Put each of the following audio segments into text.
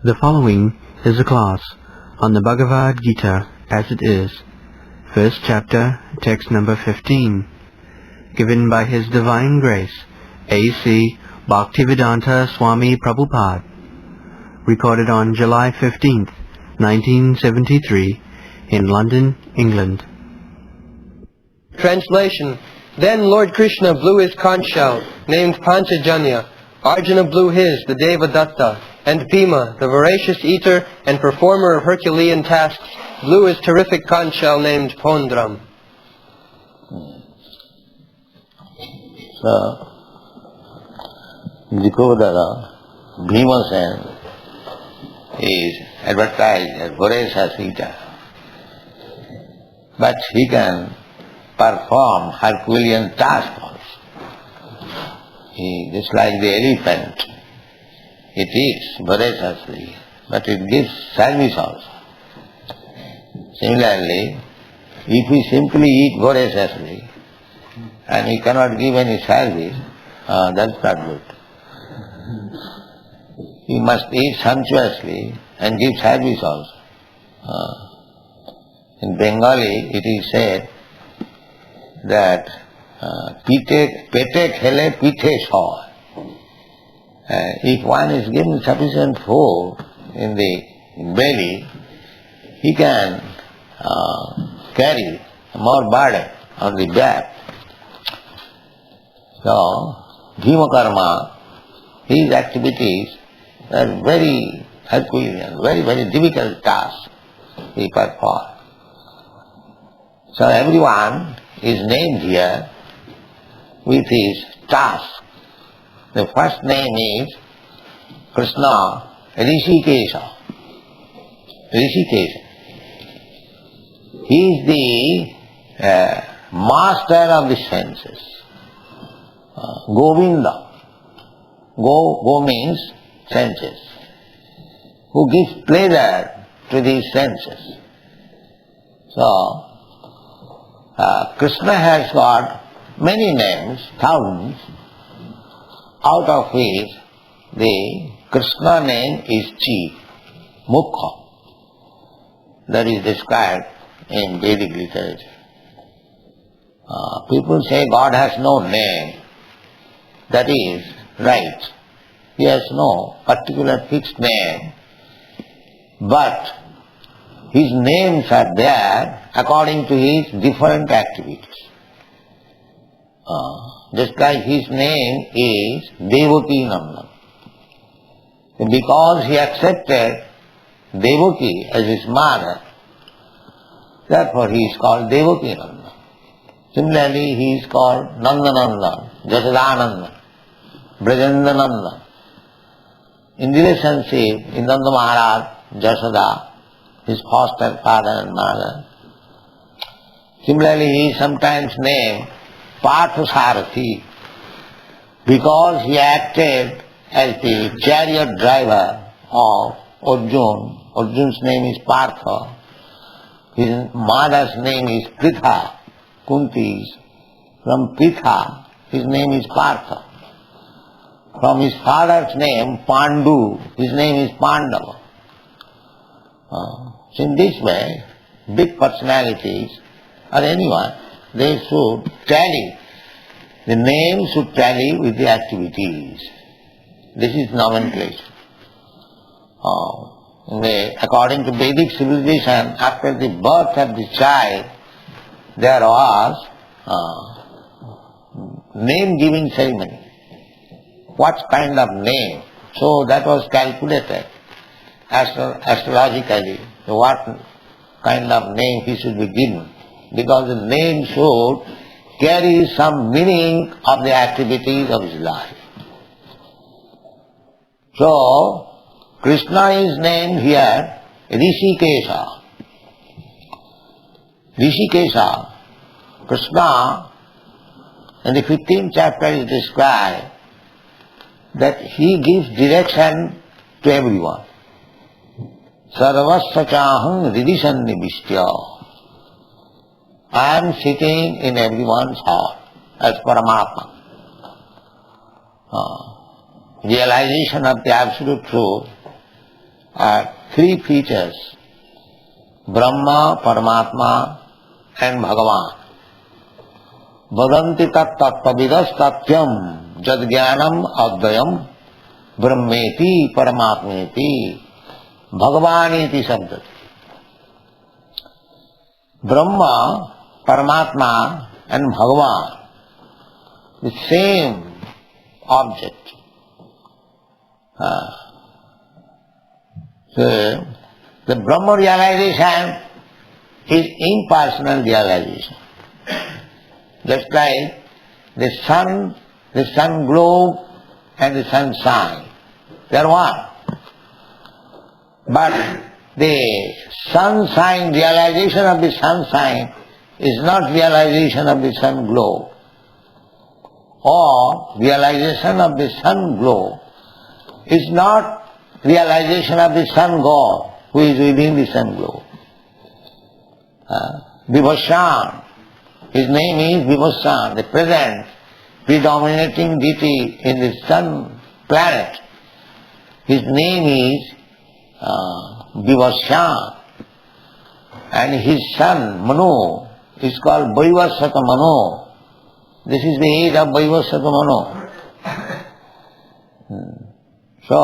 The following is a class on the Bhagavad Gita as it is, first chapter, text number 15, given by His Divine Grace, A.C.Bhaktivedanta Swami Prabhupada, recorded on July 15th, 1973, in London, England. Translation. Then Lord Krishna blew his conch shell, named Panchajanya. Arjuna blew his, the Devadatta, and Bhima, the voracious eater and performer of Herculean tasks, blew his terrific conch shell named Pondram. So, Jikovodara, Bhima is advertised as voracious eater, but he can perform Herculean tasks also. He, just like the elephant, it eats voraciously, but it gives service also. Similarly, if we simply eat voraciously and we cannot give any service, that's not good. We must eat sumptuously and give service also. In Bengali it is said that pete khele pithe soy. If one is given sufficient food in the belly, he can carry more burden on the back. So, Bhima Karma, his activities are very Herculean, very, very difficult tasks he performs. So everyone is named here with his task. The first name is Krishna Rishikesha. Rishikesha. He is the master of the senses. Govinda. Go means senses. Who gives pleasure to these senses. So, Krishna has got many names, thousands, out of which the Krishna name is chief, Mukha. That is described in Vedic literature. People say God has no name. That is right. He has no particular fixed name, but his names are there according to his different activities. Just like his name is Devaki Nandan. Because he accepted Devaki as his mother, therefore he is called Devaki Nandan. Similarly, he is called Nandanandan, Jasadanandan, Brajendanandan. In relationship, in Nanda Maharaj, Jasada, his foster father and mother. Similarly, he is sometimes named Parthasarathi because he acted as the chariot driver of Arjuna. Arjuna's name is Partha. His mother's name is Pritha, Kunti's. From Pritha, his name is Partha. From his father's name, Pandu, his name is Pandava. So in this way, big personalities or anyone, they should tally. The name should tally with the activities. This is nomenclature. According to Vedic civilization, after the birth of the child, there was name-giving ceremony. What kind of name? So that was calculated astrologically, what kind of name he should be given. Because the name should carry some meaning of the activities of his life. So, Krishna is named here Rishikesha. Rishikesha, Krishna, in the 15th chapter is described that he gives direction to everyone. Sarvasya chaham ridisannivistya. I am sitting in everyone's heart as Paramatma. Realization of the absolute truth are three features, Brahma, Paramatma and Bhagavan. Vadanti tat tattvavidas tatyam jad jnanam advayam brahmeti paramatmeti bhagavaniti sabdati. Brahma, Paramatma and Bhagavan, the same object. So, the Brahma realization is impersonal realization. Just like the sun globe and the sunshine, they are one. But the sunshine, realization of the sunshine is not realization of the sun globe. Or realization of the sun globe is not realization of the sun god who is within the sun globe. Vibhashan, his name is Vibhashan, the present predominating deity in the sun planet. His name is Vibhashan, and his son Manu is called Vaivasvata Manu. This is the age of Vaivasvata Manu. So,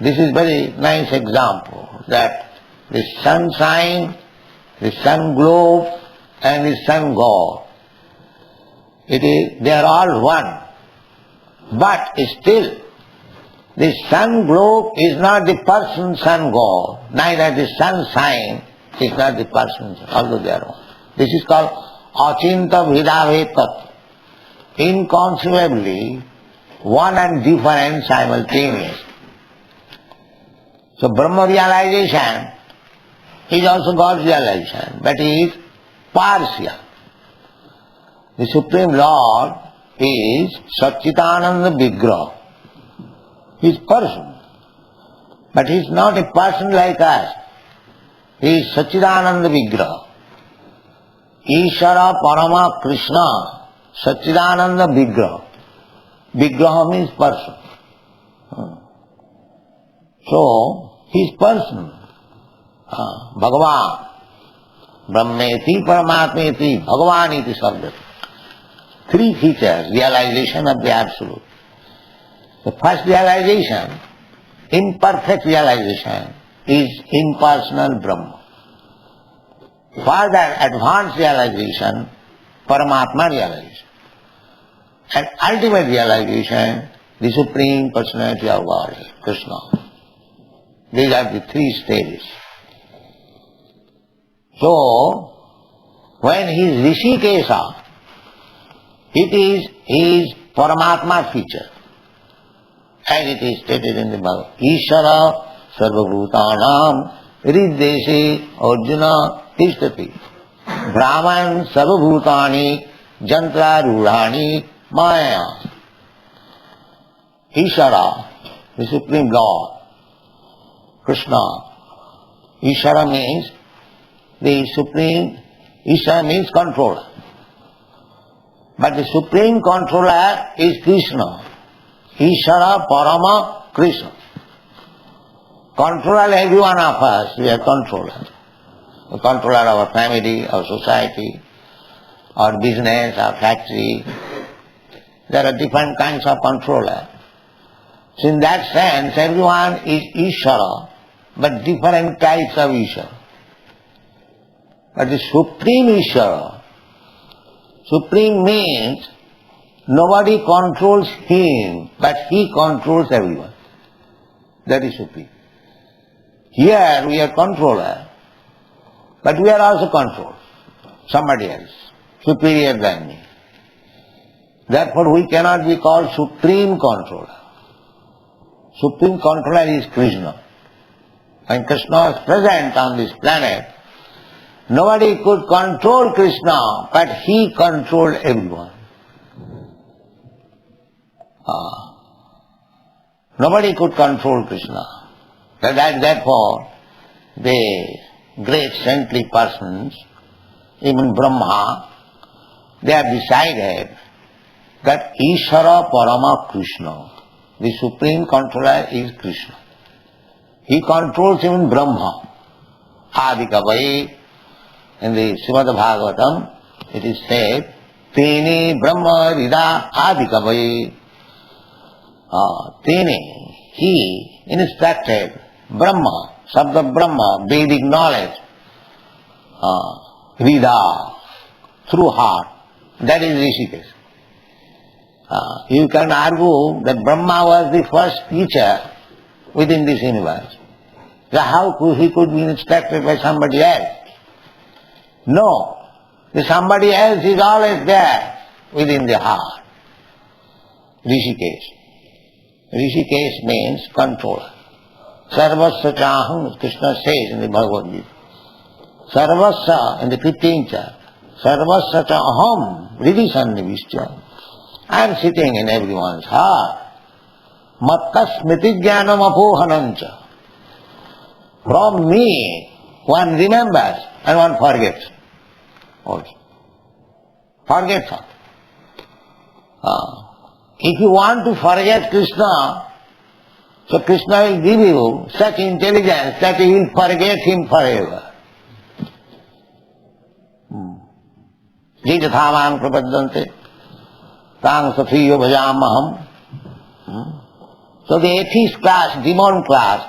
this is very nice example that the sunshine, the sun globe and the sun god, they are all one. But still, the sun globe is not the person sun god, neither the sunshine is not the person, although they are one. This is called achinta bhedabhed tattva. Inconceivably, one and different simultaneous. So Brahma realization is also God's realization, but it is partial. The Supreme Lord is Satchitananda Vigraha. He is person, but he is not a person like us. He is Satchitananda Vigraha. Ishara Parama Krishna, Satchitananda Vigraha. Vigraha means person. So, he is person. Bhagavan. Brahmeti, Paramatmeti, Bhagavaniti sabdati. Three features, realization of the Absolute. The first realization, imperfect realization, is impersonal Brahma. Further advanced realization, Paramatma realization. And ultimate realization, the Supreme Personality of God, Krishna. These are the three stages. So, when he is Rishikesha, it is his Paramatma feature. As it is stated in the Bhagavad, Ishara Sarvabhutanam Riddeshe Arjuna Tishtati Brahman Sarvabhutani Jantra Rudhani Maya. Ishara, the Supreme Lord, Krishna. Ishara means the Supreme, Ishara means controller. But the Supreme Controller is Krishna. Ishara Parama Krishna. Controller every one of us, we are controller. The controller of our family, our society, our business, our factory. There are different kinds of controller. So in that sense, everyone is Ishara, but different types of Ishara. But the Supreme Ishara, Supreme means nobody controls him, but he controls everyone. That is Supreme. Here we are controller, but we are also controlled. Somebody else, superior than me. Therefore we cannot be called Supreme Controller. Supreme Controller is Krishna. When Krishna was present on this planet, nobody could control Krishna, but he controlled everyone. Nobody could control Krishna. Therefore, the great saintly persons, even Brahma, they have decided that Ishara Parama Krishna. The supreme controller is Krishna. He controls even Brahma. Adikavai. In the Srimad Bhagavatam, it is said, Tene Brahma Rida Adikavai. Tene, he instructed Brahma, Sabda Brahma, Vedic knowledge, Rida, through heart. That is Rishikesh. You can argue that Brahma was the first teacher within this universe. So how he could be instructed by somebody else? No, the somebody else is always there within the heart. Rishikesh. Rishikesh means controller. Sarvasya chaham, Krishna says in the Bhagavad Gita. Sarvasya, in the 15th chapter, Sarvasya chaham, Ridhisannivishya. I am sitting in everyone's heart. Matta smriti jnanam apohanancha. From me, one remembers and one forgets. Also. Forgets all. If you want to forget Krishna, so Krishna will give you such intelligence that you will forget him forever. Jithathaman prapaddante, tang sathiyo bhajamaham. So the atheist class, demon class,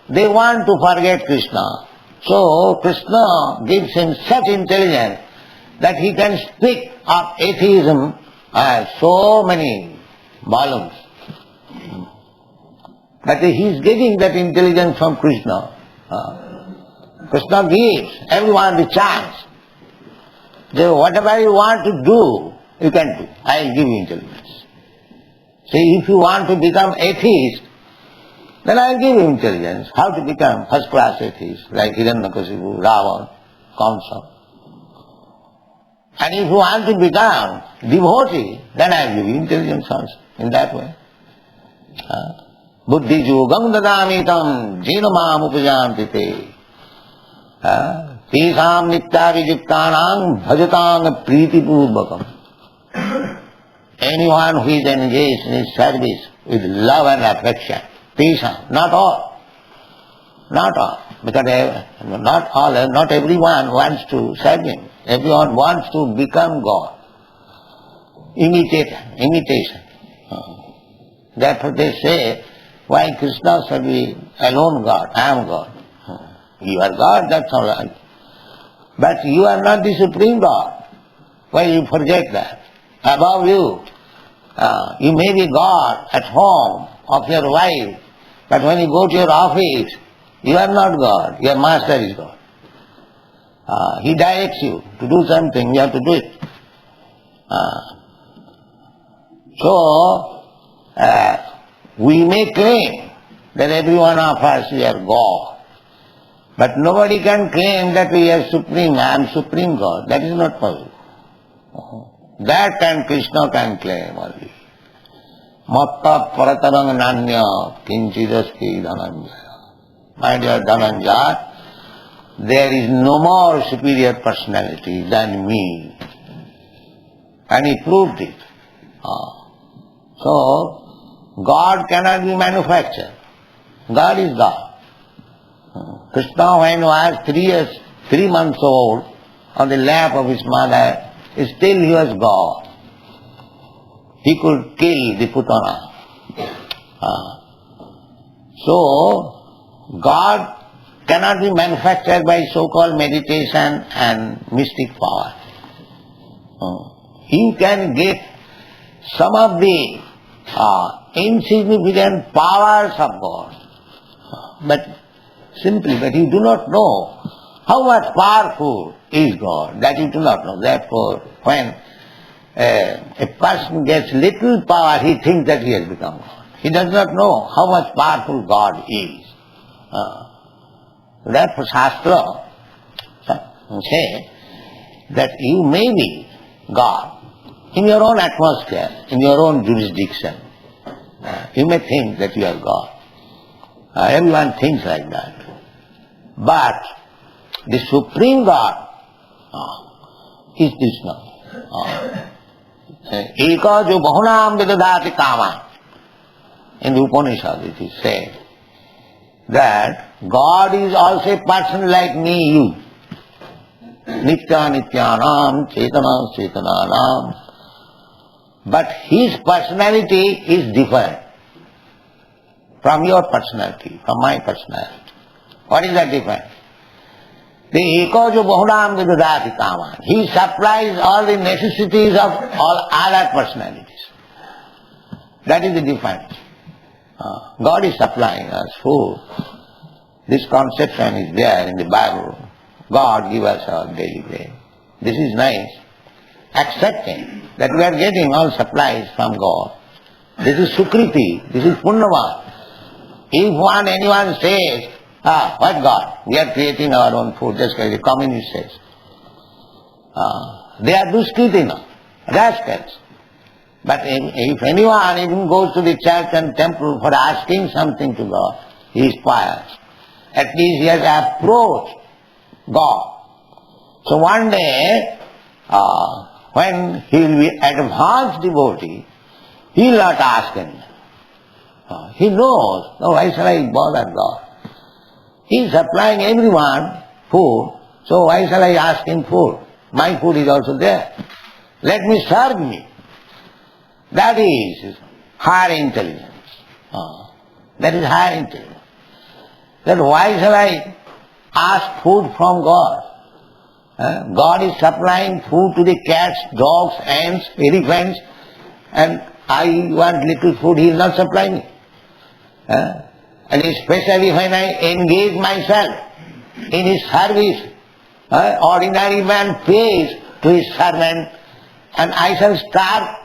they want to forget Krishna. So Krishna gives him such intelligence that he can speak of atheism as so many volumes. But he is getting that intelligence from Krishna. Krishna gives everyone the chance. So whatever you want to do, you can do. I will give you intelligence. See, if you want to become atheist, then I will give you intelligence. How to become first class atheist, like Hiranyakashipu, Ravana, Kamsa. And if you want to become devotee, then I will give you intelligence also, in that way. Buddhi yogam dadamitam jinamam upajanti te. Tesam nityavigyuktanam bhajatam priti purvakam. Anyone who is engaged in his service with love and affection, tesam, not all. Not all. Because not everyone wants to serve him. Everyone wants to become God. Imitation. Therefore they say, why Krishna should be alone God? I am God. You are God, that's all right. But you are not the supreme God. Why you forget that? Above you, you may be God at home of your wife, but when you go to your office, you are not God, your master is God. He directs you to do something, you have to do it. So, we may claim that every one of us is God, but nobody can claim that we are supreme, I am supreme God. That is not possible. That can Krishna can claim only. Matta paratarang nanya kinchidasti dhananjaya. My dear Dhananjaya, there is no more superior personality than me. And he proved it. So, God cannot be manufactured. God is God. Krishna, when he was 3 months old, on the lap of his mother, still he was God. He could kill the Putana. So, God cannot be manufactured by so-called meditation and mystic power. You can get some of the insignificant powers of God, but simply, but you do not know how much powerful is God, that you do not know. Therefore, when a person gets little power, he thinks that he has become God. He does not know how much powerful God is. Therefore, Shastra say that you may be God in your own atmosphere, in your own jurisdiction. You may think that you are God. Everyone thinks like that. But the Supreme God is Krishna. Eka jo bahunam vidadati kama. In the Upanishad it is said that God is also a person like me, you. Nitya Nityanam, Chetana Chetananam. But his personality is different from your personality, from my personality. What is that difference? The eko jo bahunam vidadati kaman. He supplies all the necessities of all other personalities. That is the difference. God is supplying us food. This conception is there in the Bible. God give us our daily bread. This is nice. Accepting that we are getting all supplies from God. This is Sukriti. This is Punnava. If anyone says, what God? We are creating our own food, just like the communist says. They are Duskritina, rascals. But if anyone even goes to the church and temple for asking something to God, he is pious. At least he has approached God. So one day, when he will be advanced devotee, he will not ask anything. He knows, why shall I bother God? He is supplying everyone food, so why shall I ask him food? My food is also there. Let me serve me. That is higher intelligence. That is higher intelligence. That why shall I ask food from God? God is supplying food to the cats, dogs, ants, elephants, and I want little food, he will not supply me. And especially when I engage myself in his service, ordinary man pays to his servant, and I shall starve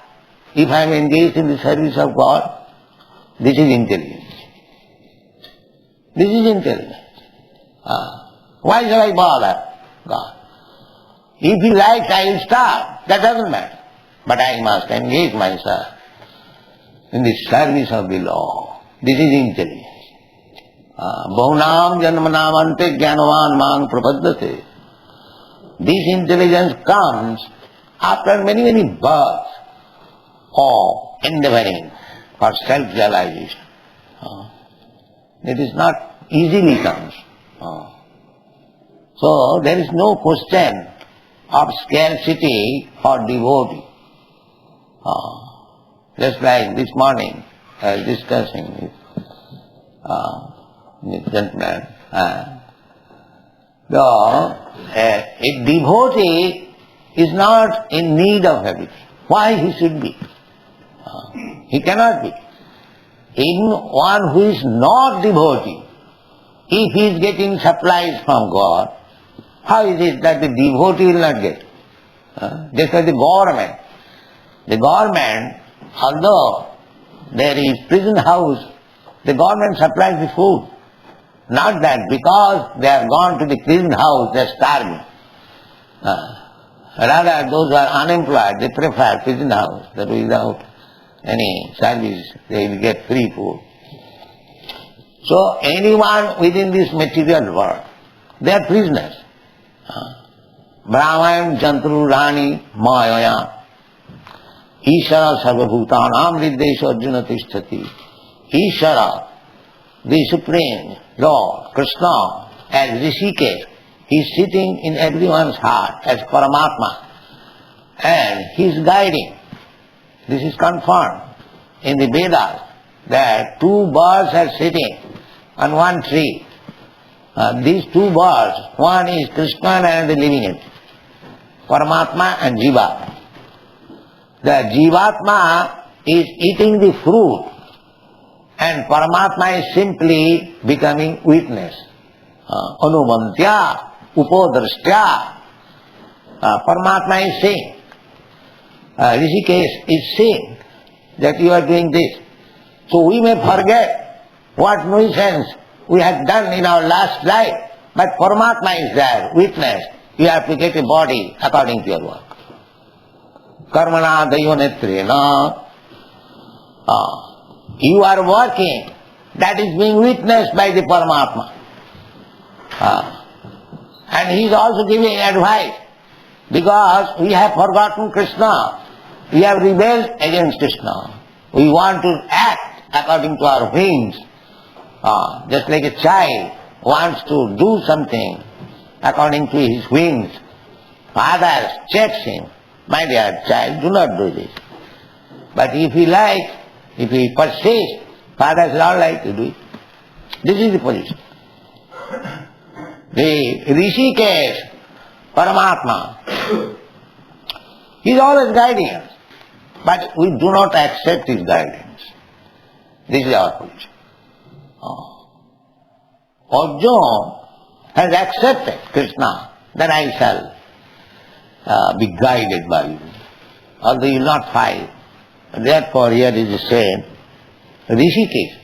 if I am engaged in the service of God. This is intelligence. This is intelligence. Why shall I bother God? If he likes, I will starve. That doesn't matter. But I must engage myself in the service of the Lord. This is intelligence. Bahunam janmanam ante jnanavan mang prapaddate. This intelligence comes after many, many births of endeavoring for self-realization. It is not easily comes. So there is no question of scarcity for devotee. Just like this morning I was discussing with gentleman. A devotee is not in need of everything. Why he should be? He cannot be. Even one who is not devotee, if he is getting supplies from God, how is it that the devotee will not get? Just like the government. The government, although there is prison house, the government supplies the food. Not that because they have gone to the prison house, they are starving. Rather, those who are unemployed, they prefer prison house, that without any service, they will get free food. So, anyone within this material world, they are prisoners. Brahmayam Jantru Rani Mayaya Ishara Sarvabhutanam Riddesha Arjuna Tishtati. Ishara, the Supreme Lord, Krishna, as Rishikesh, he is sitting in everyone's heart as Paramatma, and he is guiding. This is confirmed in the Vedas that two birds are sitting on one tree. These two birds, one is Krishna and the living entity, Paramatma and Jivatma. The Jivatma is eating the fruit and Paramatma is simply becoming witness. Anumantya, upodrashtya. Paramatma is saying, Rishikesh is saying that you are doing this. So we may forget what nuisance we had done in our last life, but Paramatma is there, witness. You have to get a body according to your work. Karmana dayonetrena. You are working, that is being witnessed by the Paramatma. And he is also giving advice, because we have forgotten Krishna. We have rebelled against Krishna. We want to act according to our whims. Just like a child wants to do something according to his whims. Father checks him, my dear child, do not do this. But if he likes, if he persists, Father says, all right, you do it. This is the position. The Rishikesh, Paramatma, he is always guiding us. But we do not accept his guidance. This is our position. Arjuna has accepted Krishna, then I shall be guided by you. Although you will not fight. Therefore here is said, Rishikesh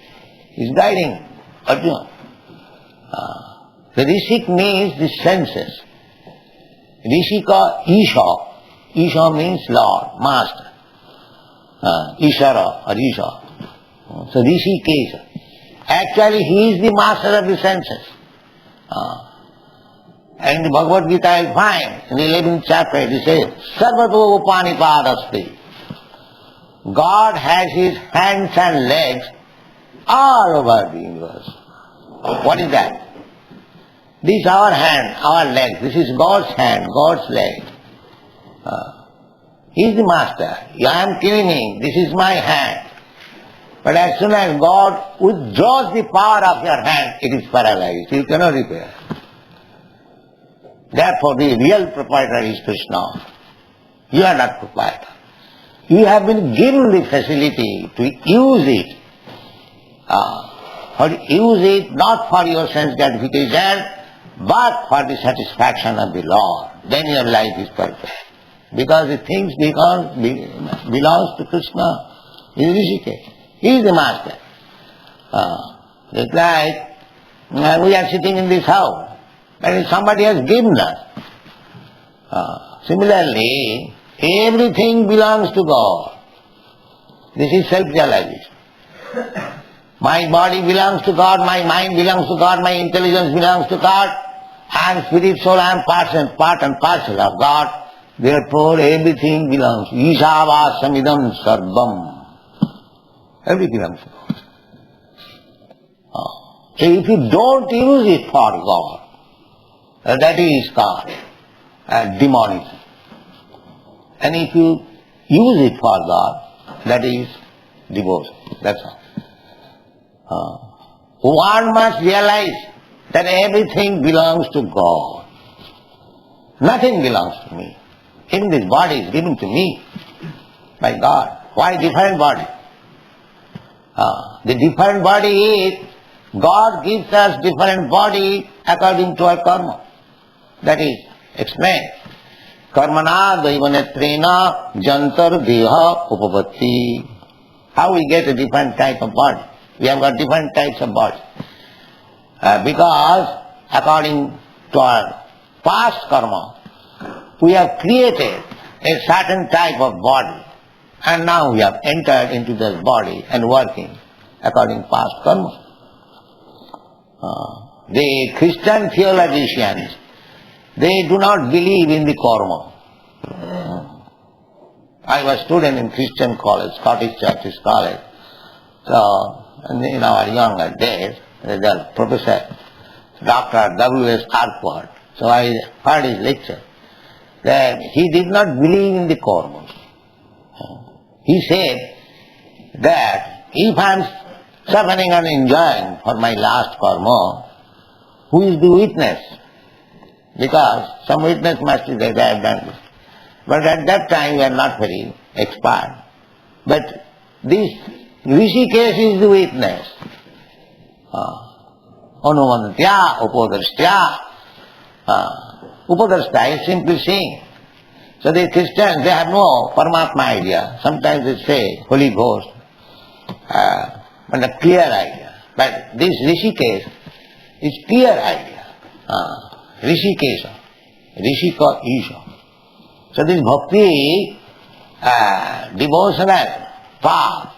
is guiding Arjuna. The Rishik means the senses. Rishika, Isha. Isha means Lord, Master. Ishara or Isha. So Rishikesh. Actually he is the master of the senses. And in the Bhagavad Gita you find, in the 11th chapter it says, Sarvato Upanipadasti. God has his hands and legs all over the universe. What is that? This is our hand, our leg. This is God's hand, God's leg. He is the master. I am claiming, this is my hand. But as soon as God withdraws the power of your hand, it is paralyzed. You cannot repair. Therefore the real proprietor is Krishna. You are not proprietor. You have been given the facility to use it. Use it not for your sense gratification, but for the satisfaction of the Lord. Then your life is perfect. Because the things belongs to Krishna, is Rishikesh. He is the master. It's like we are sitting in this house, and somebody has given us. Similarly, everything belongs to God. This is self-realization. My body belongs to God, my mind belongs to God, my intelligence belongs to God. I am spirit, soul, I am part and parcel of God. Therefore everything belongs. Isavasamidam sarvam. Everything belongs to God. So if you don't use it for God, that is called demonism. And if you use it for God, that is devotion. That's all. One must realize that everything belongs to God. Nothing belongs to me. Even this body is given to me by God. Why different body? The different body is, God gives us different body according to our karma. That is explained. Karmana daivanetrena jantar deha upavatti. How we get a different type of body? We have got different types of body. Because according to our past karma, we have created a certain type of body. And now we have entered into this body and working according to past karma. The Christian theologians, they do not believe in the karma. I was a student in Christian college, Scottish Church's college. So, in our younger days, the professor, Dr. W.S. Hartford, so I heard his lecture, that he did not believe in the karma. He said that if I am suffering and enjoying for my last karma, who is the witness? Because some witness must be there, they have done this. But at that time we are not very expert. But this Rishikesh is the witness. Anumantya, upadrashtya. Upadrashta is simply seeing. So the Christians, they have no Paramatma idea. Sometimes they say Holy Ghost, but a clear idea. But this Rishikesh is clear idea. Rishikesha, Rishika Isha. So this bhakti, devotional path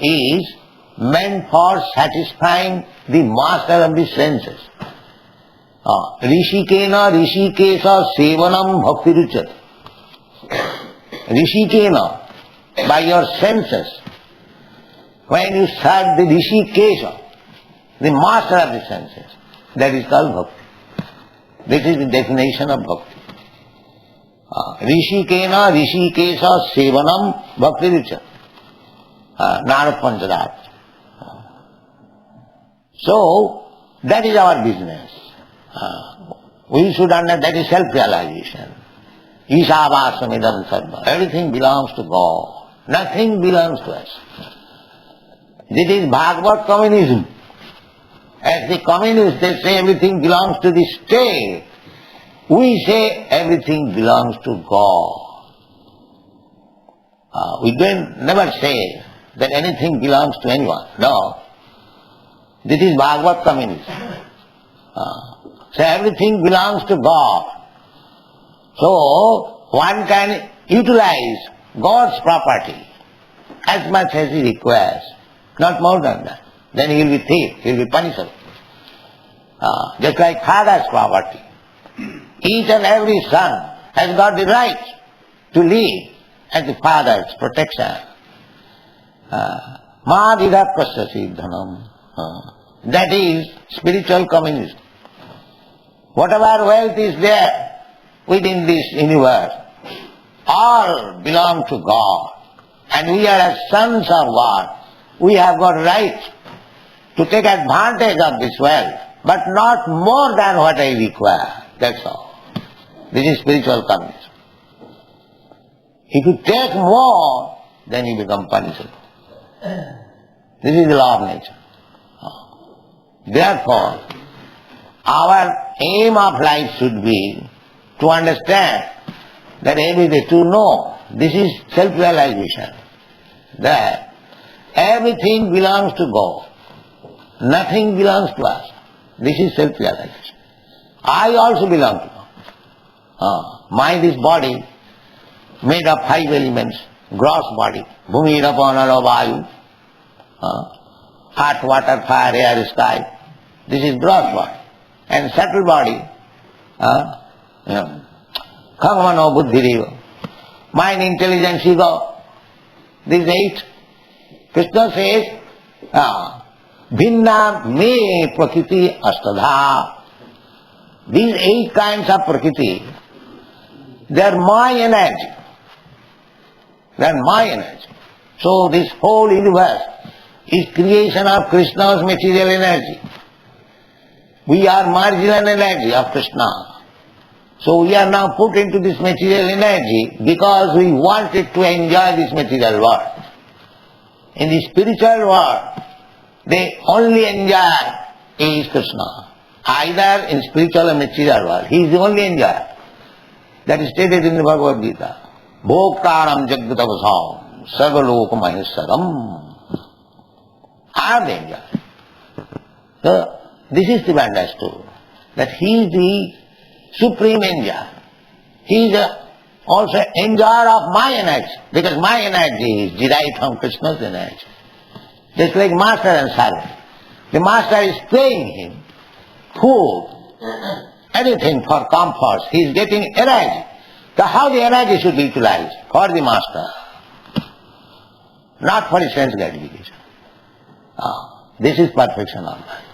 is meant for satisfying the master of the senses. Rishikena Rishikesha Sevanam Bhakti Ruchat. Rishikena, by your senses, when you serve the Rishikesha, the master of the senses, that is called bhakti. This is the definition of bhakti. Rishikena Rishikesha Sevanam Bhakti Richa. Narad Panchadat. So, that is our business. We should understand that is self-realization. Ishavashamidam sarva. Everything belongs to God. Nothing belongs to us. This is Bhagavad communism. As the communists, they say everything belongs to the state. We say everything belongs to God. We never say that anything belongs to anyone. No. This is Bhagavad communism. So everything belongs to God. So one can utilize God's property as much as he requires, not more than that. Then he will be thief, he will be punishable. Just like father's property. Each and every son has got the right to live at the father's protection. Madhidapasya siddhanam. That is spiritual communism. Whatever wealth is there within this universe, all belong to God. And we are as sons of God. We have got right to take advantage of this wealth, but not more than what I require. That's all. This is spiritual communism. If you take more, then you become punishable. This is the law of nature. Therefore, our aim of life should be to understand that every day, to know, this is self-realization, that everything belongs to God. Nothing belongs to us. This is self-realization. I also belong to God. Mind is body, made of 5 elements, gross body, bhumi, rapa, nala, vayu, earth, water, fire, air, sky. This is gross body. And subtle body, khamano, buddhi, mind, intelligence, ego. These 8. Krishna says, bhinna me prakriti astadha. These 8 kinds of prakriti, they are my energy. They are my energy. So this whole universe is creation of Krishna's material energy. We are marginal energy of Krishna. So we are now put into this material energy because we wanted to enjoy this material world. In the spiritual world, they only enjoy is Krishna. Either in spiritual or material world. He is the only enjoyer. That is stated in the Bhagavad Gita. Bhoktaram jagatavasam sarvaloka maheshwaram. I am the enjoyer. So, this is to be understood, that he is the supreme enjoyer. He is also enjoyer of my energy, because my energy is derived from Krishna's energy. Just like master and servant. The master is paying him food, anything for comfort. He is getting energy. So how the energy should be utilized? For the master, not for his sense gratification. This is perfection of life.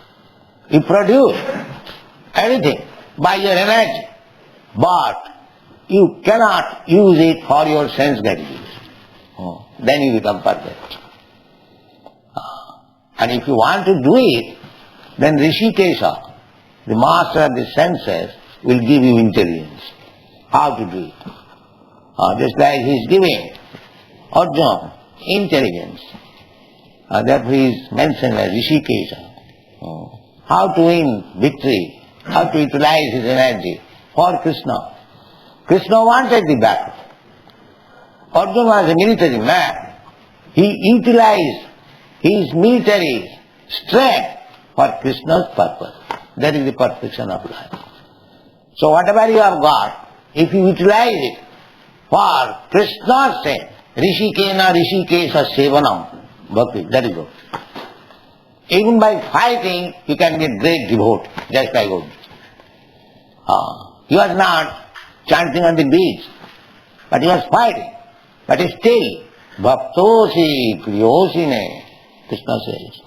You produce anything by your energy, but you cannot use it for your sense gratification. Then you become perfect. And if you want to do it, then Rishikesha, the master of the senses, will give you intelligence. How to do it. Just like he is giving Arjuna intelligence. Therefore he is mentioned as Rishikesha. How to win victory, how to utilize his energy for Krishna. Krishna wanted the battle. Arjuna was a military man. He utilized his military strength for Krishna's purpose. That is the perfection of life. So whatever you have got, if you utilize it for Krishna's sake, Rishikena Rishikesha Sevanam Bhakti, that is good. Even by fighting, you can get great devote, just like Arjuna. He was not chanting on the beach, but he was fighting. But still, Bhaktosi Priyosine, Krishna says.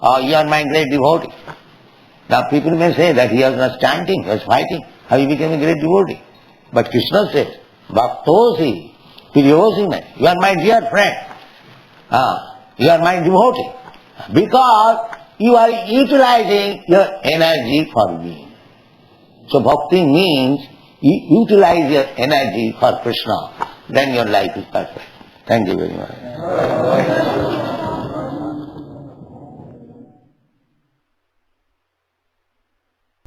Oh, you are my great devotee. Now people may say that he was not chanting, he was fighting. How he became a great devotee? But Krishna says, Bhaktosi, Priyosi me, you are my dear friend. You are my devotee. Because you are utilizing your energy for me. So bhakti means you utilize your energy for Krishna. Then your life is perfect. Thank you very much.